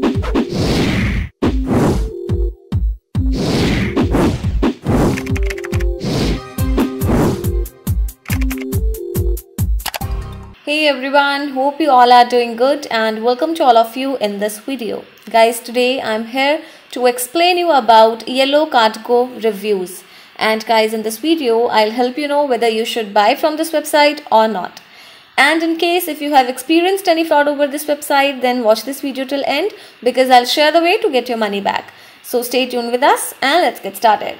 Hey everyone, hope you all are doing good and welcome to all of you in this video. Guys, today I'm here to explain you about Yellow Cargo reviews. And guys, in this video, I'll help you know whether you should buy from this website or not. And in case if you have experienced any fraud over this website, then watch this video till end because I'll share the way to get your money back. So stay tuned with us and let's get started.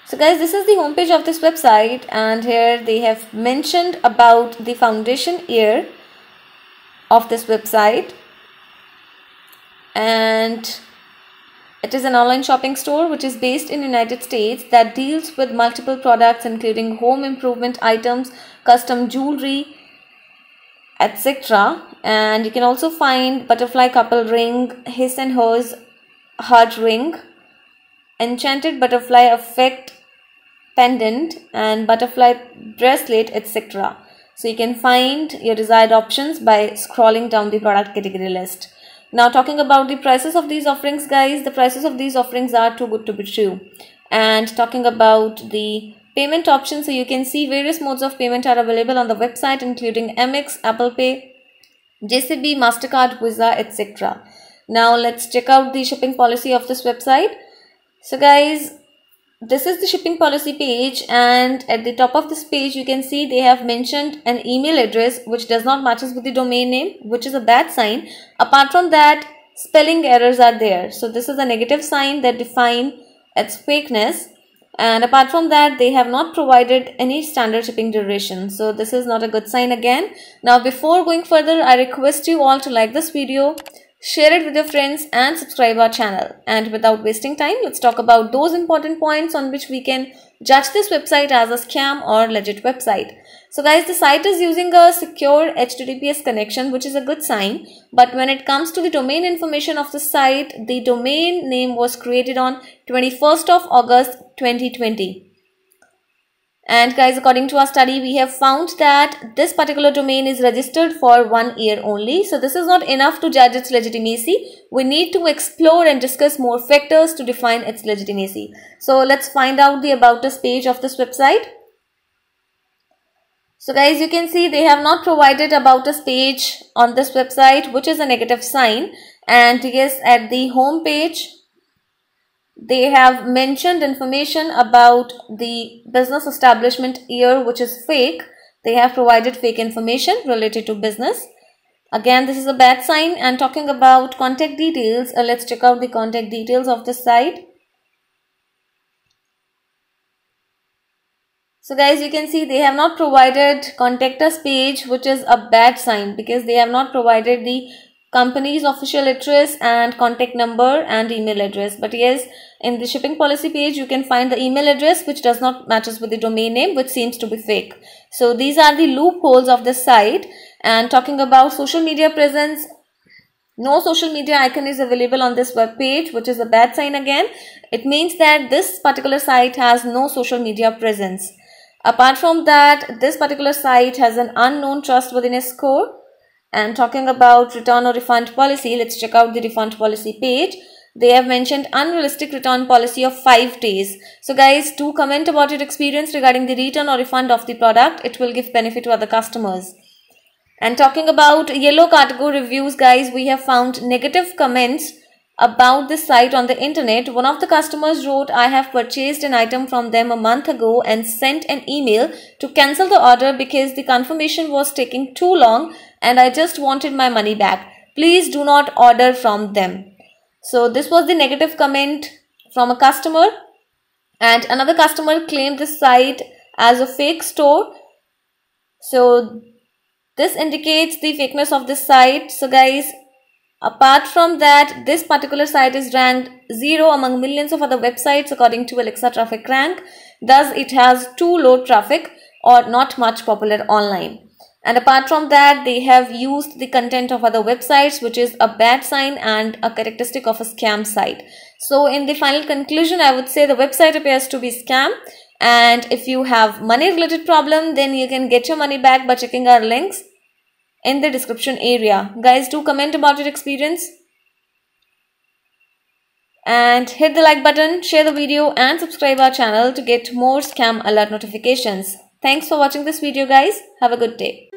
So guys, this is the homepage of this website and here they have mentioned about the foundation year of this website, and it is an online shopping store which is based in United States that deals with multiple products including home improvement items, custom jewelry, etc. And you can also find butterfly couple ring, his and hers heart ring, enchanted butterfly effect pendant and butterfly bracelet, etc. So you can find your desired options by scrolling down the product category list. Now talking about the prices of these offerings, guys, the prices of these offerings are too good to be true. And talking about the payment options, so you can see various modes of payment are available on the website including Amex, Apple Pay, JCB, MasterCard, Visa, etc. Now let's check out the shipping policy of this website. So guys, this is the shipping policy page, and at the top of this page you can see they have mentioned an email address which does not matches with the domain name, which is a bad sign. Apart from that, spelling errors are there, so this is a negative sign that define its fakeness. And apart from that, they have not provided any standard shipping duration, so this is not a good sign again. Now before going further, I request you all to like this video, share it with your friends and subscribe our channel. And without wasting time, let's talk about those important points on which we can judge this website as a scam or legit website. So guys, the site is using a secure HTTPS connection, which is a good sign. But when it comes to the domain information of the site, the domain name was created on 21st of August 2020. And guys, according to our study, we have found that this particular domain is registered for 1 year only. So this is not enough to judge its legitimacy. We need to explore and discuss more factors to define its legitimacy. So let's find out the About Us page of this website. So guys, you can see they have not provided About Us page on this website, which is a negative sign. And yes, at the home page, they have mentioned information about the business establishment year, which is fake. They have provided fake information related to business. Again, this is a bad sign. And talking about contact details, let's check out the contact details of this site. So guys, you can see they have not provided contact us page, which is a bad sign because they have not provided the company's official address and contact number and email address. But yes, in the shipping policy page you can find the email address which does not matches with the domain name, which seems to be fake. So these are the loopholes of this site. And talking about social media presence, no social media icon is available on this web page, which is a bad sign again. It means that this particular site has no social media presence. Apart from that, this particular site has an unknown trustworthiness score. And talking about return or refund policy, let's check out the refund policy page. They have mentioned unrealistic return policy of 5 days. So guys, do comment about your experience regarding the return or refund of the product. It will give benefit to other customers. And talking about Yellow Cargo reviews, guys, we have found negative comments about this site on the internet. One of the customers wrote, I have purchased an item from them a month ago and sent an email to cancel the order because the confirmation was taking too long and I just wanted my money back. Please do not order from them. So this was the negative comment from a customer. And another customer claimed this site as a fake store. So this indicates the fakeness of this site. So guys, apart from that, this particular site is ranked 0 among millions of other websites according to Alexa Traffic Rank. Thus, it has too low traffic or not much popular online. And apart from that, they have used the content of other websites, which is a bad sign and a characteristic of a scam site. So in the final conclusion, I would say the website appears to be scam. And if you have money related problem, then you can get your money back by checking our links in the description area. Guys, do comment about your experience. And hit the like button, share the video and subscribe our channel to get more scam alert notifications. Thanks for watching this video guys. Have a good day.